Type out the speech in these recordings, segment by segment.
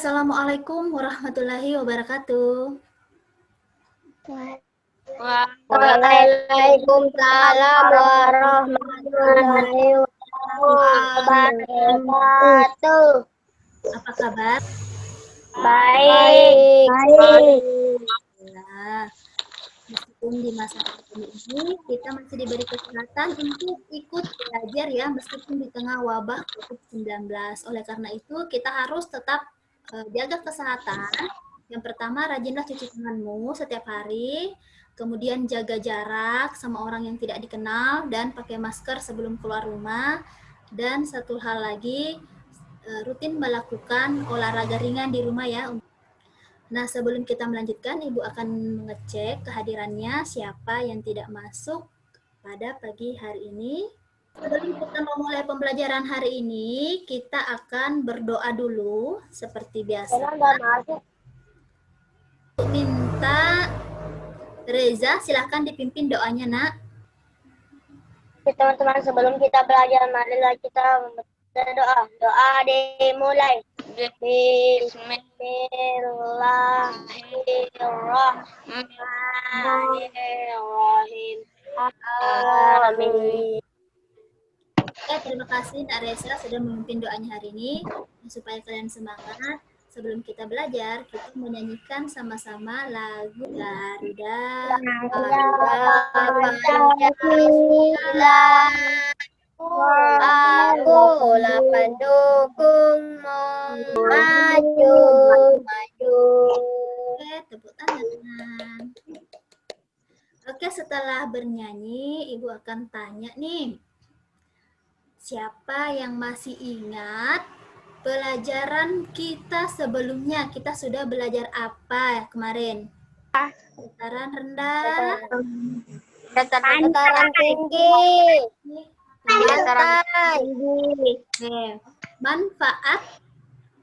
Assalamualaikum warahmatullahi wabarakatuh. Waalaikumsalam warahmatullahi wabarakatuh. Apa kabar? Baik. Nah, meskipun di masa pandemi ini kita masih diberi kesempatan untuk ikut belajar ya, meskipun di tengah wabah COVID-19. Oleh karena itu, kita harus tetap jaga kesehatan. Yang pertama, rajinlah cuci tanganmu setiap hari. Kemudian jaga jarak sama orang yang tidak dikenal dan pakai masker sebelum keluar rumah. Dan satu hal lagi, rutin melakukan olahraga ringan di rumah ya. Nah, sebelum kita melanjutkan, Ibu akan mengecek kehadirannya siapa yang tidak masuk pada pagi hari ini. Sebelum kita memulai pembelajaran hari ini, kita akan berdoa dulu seperti biasa. Minta Reza, silahkan dipimpin doanya, Nak. Teman-teman, sebelum kita belajar, marilah kita berdoa. Doa dimulai. Bismillahirrahmanirrahim. Amin. Oke, terima kasih Nak Reza sudah memimpin doanya hari ini. Supaya kalian semangat, sebelum kita belajar, kita menyanyikan sama-sama lagu Garuda. Akulah pendukungmu, maju. Oke, tepuk tangan. Oke, setelah bernyanyi, Ibu akan tanya nih. Siapa yang masih ingat pelajaran kita sebelumnya? Kita sudah belajar apa kemarin? Dataran rendah, Dataran tinggi, pantai.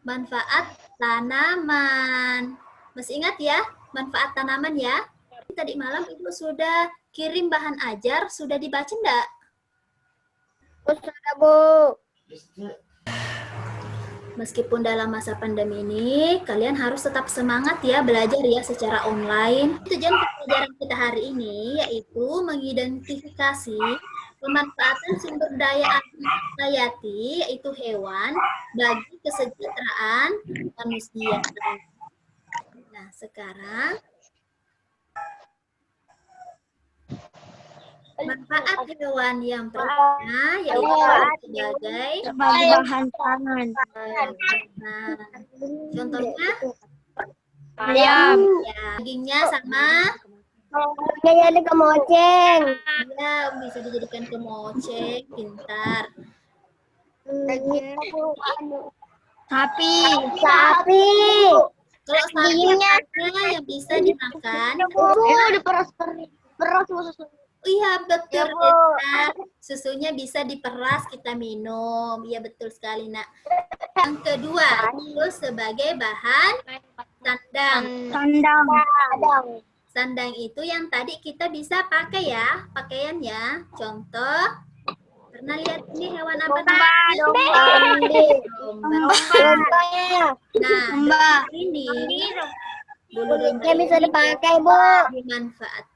Manfaat tanaman. Masih ingat ya manfaat tanaman ya? Tadi malam Ibu sudah kirim bahan ajar, sudah dibaca enggak? Sudah, Bu. Meskipun dalam masa pandemi ini, kalian harus tetap semangat ya belajar ya secara online. Tujuan pembelajaran kita hari ini yaitu mengidentifikasi pemanfaatan sumber daya hayati, yaitu hewan, bagi kesejahteraan manusia. Nah, sekarang manfaat hewan yang pertama yaitu sebagai bahan pangan. Nah, contohnya Ayam. ya, dagingnya sama Jadi kemoceng. ya bisa dijadikan kemoceng, pintar. Sapi. Kalau sapinya yang bisa dimakan, diperas iya betul, Ya, Bu. Reza. Susunya bisa diperas kita minum. Iya betul sekali, Nak. Yang kedua, itu sebagai bahan sandang. Sandang itu yang tadi kita bisa pakai ya, pakaiannya. Contoh, pernah lihat ini hewan apa namanya? Domba. Nah, ini bulu domba Yang bisa ini dipakai, Bu. dimanfaatkan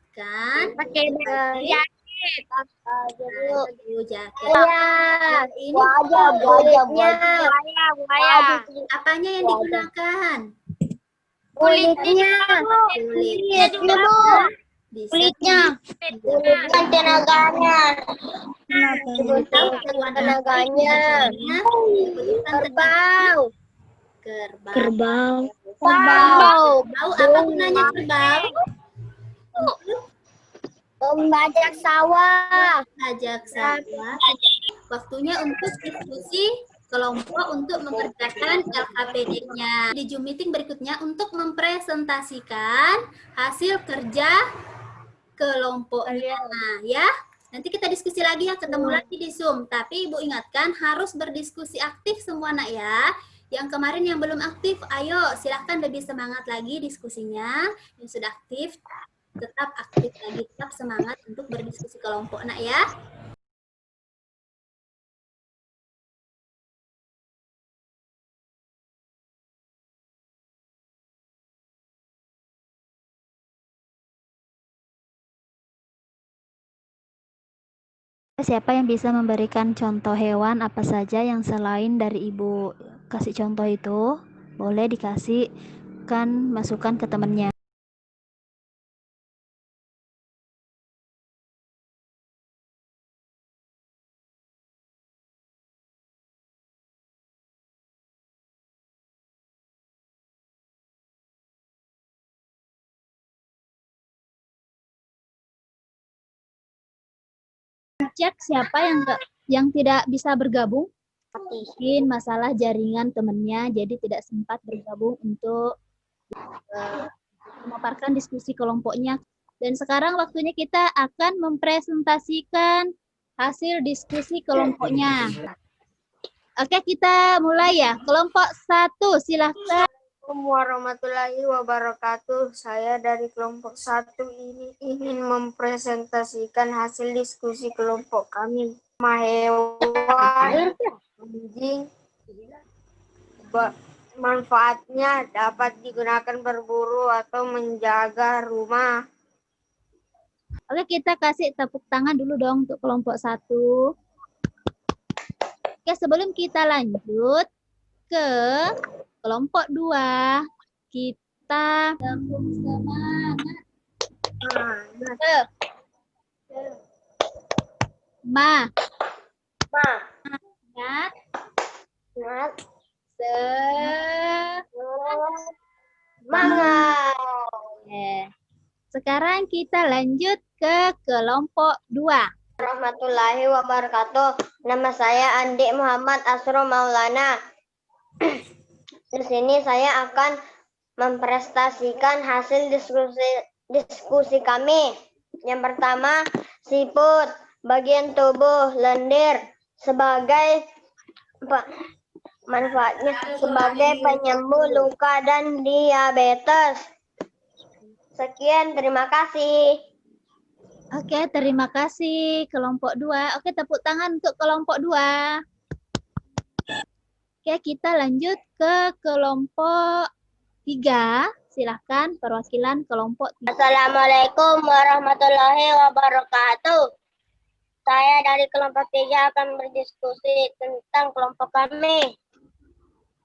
Pakai jaket. jaket. Ini Buaya. apanya yang digunakan? Kulitnya. Kulitnya bisa Kulitnya tenaganya. Tenaganya. Kerbau. Kerbau. Apa gunanya kerbau? Membajak sawah. Ajak sawah. Waktunya untuk diskusi kelompok untuk mengerjakan LKPD-nya. Di Zoom meeting berikutnya untuk mempresentasikan hasil kerja kelompoknya. Nah, ya. Nanti kita diskusi lagi ya, ketemu lagi di Zoom. Tapi Ibu ingatkan harus berdiskusi aktif semua, Nak ya. Yang kemarin yang belum aktif, ayo silahkan lebih semangat lagi diskusinya. Yang sudah aktif, tetap aktif lagi, tetap semangat untuk berdiskusi kelompok, Nak ya. Siapa yang bisa memberikan contoh hewan apa saja yang selain dari Ibu kasih contoh itu? Boleh dikasihkan masukan ke temannya. Cek siapa yang tidak bisa bergabung. Mungkin masalah jaringan temannya, jadi tidak sempat bergabung untuk memaparkan diskusi kelompoknya. Dan sekarang waktunya kita akan mempresentasikan hasil diskusi kelompoknya. Oke, kita mulai ya. Kelompok 1, silahkan. Assalamualaikum warahmatullahi wabarakatuh. Saya dari kelompok 1 ini ingin mempresentasikan hasil diskusi kelompok kami. Hewan, anjing, manfaatnya dapat digunakan berburu atau menjaga rumah. Oke, kita kasih tepuk tangan dulu dong untuk kelompok 1. Oke, sebelum kita lanjut ke kelompok 2, kita gabung semangat. Semangat. Sekarang kita lanjut ke kelompok 2. Warahmatullahi wabarakatuh. Nama saya Andi Muhammad Asro Maulana. Di sini saya akan mempresentasikan hasil diskusi kami. Yang pertama, siput, bagian tubuh lendir sebagai manfaatnya sebagai penyembuh luka dan diabetes. Sekian, terima kasih. Oke, terima kasih kelompok 2. Oke, tepuk tangan untuk kelompok 2. Oke, kita lanjut ke kelompok 3. Silahkan perwakilan kelompok 3. Assalamualaikum warahmatullahi wabarakatuh. Saya dari kelompok 3 akan berdiskusi tentang kelompok kami.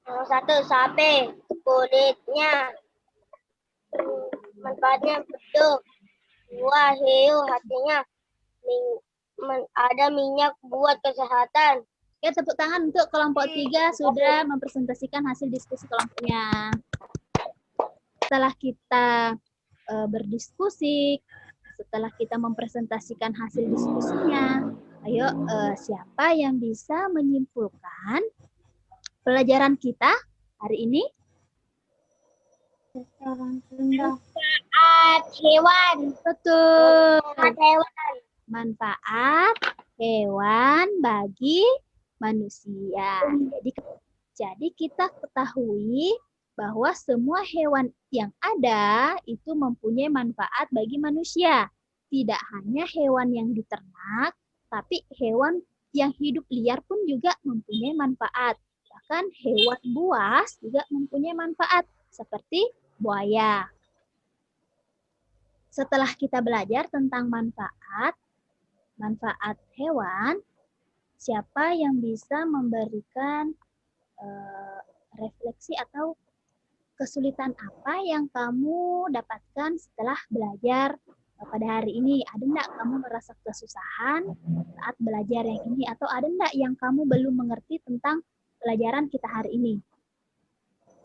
Yang 1, sapi, kulitnya, manfaatnya betul. 2, hiu, hatinya ada minyak buat kesehatan. Oke, tepuk tangan untuk kelompok 3 sudah mempresentasikan hasil diskusi kelompoknya. Setelah kita berdiskusi, setelah kita mempresentasikan hasil diskusinya, ayo siapa yang bisa menyimpulkan pelajaran kita hari ini? Manfaat hewan. Betul. Manfaat hewan. Manfaat hewan bagi manusia. Jadi kita ketahui bahwa semua hewan yang ada itu mempunyai manfaat bagi manusia. Tidak hanya hewan yang diternak, tapi hewan yang hidup liar pun juga mempunyai manfaat. Bahkan hewan buas juga mempunyai manfaat, seperti buaya. Setelah kita belajar tentang manfaat hewan, siapa yang bisa memberikan refleksi atau kesulitan apa yang kamu dapatkan setelah belajar pada hari ini? Ada enggak kamu merasa kesusahan saat belajar yang ini? Atau ada enggak yang kamu belum mengerti tentang pelajaran kita hari ini?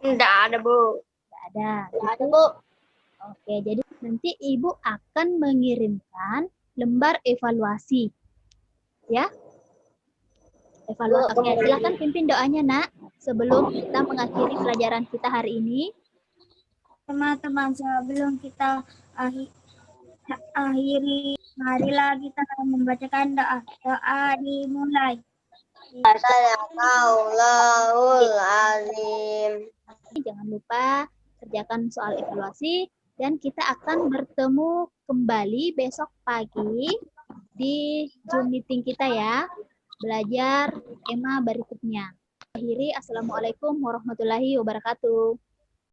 Tidak ada, Bu. Tidak ada. Tidak ada, Bu. Oke, jadi nanti Ibu akan mengirimkan lembar evaluasi. Ya? Evaluasi. Oke, silakan pimpin doanya, Nak, sebelum kita mengakhiri pelajaran kita hari ini. Teman-teman, sebelum kita akhiri, marilah kita membacakan doa. Doa dimulai. Sadaqallahul azim. Jangan lupa kerjakan soal evaluasi dan kita akan bertemu kembali besok pagi di Zoom meeting kita ya. Belajar tema berikutnya. Akhiri, Assalamualaikum warahmatullahi wabarakatuh.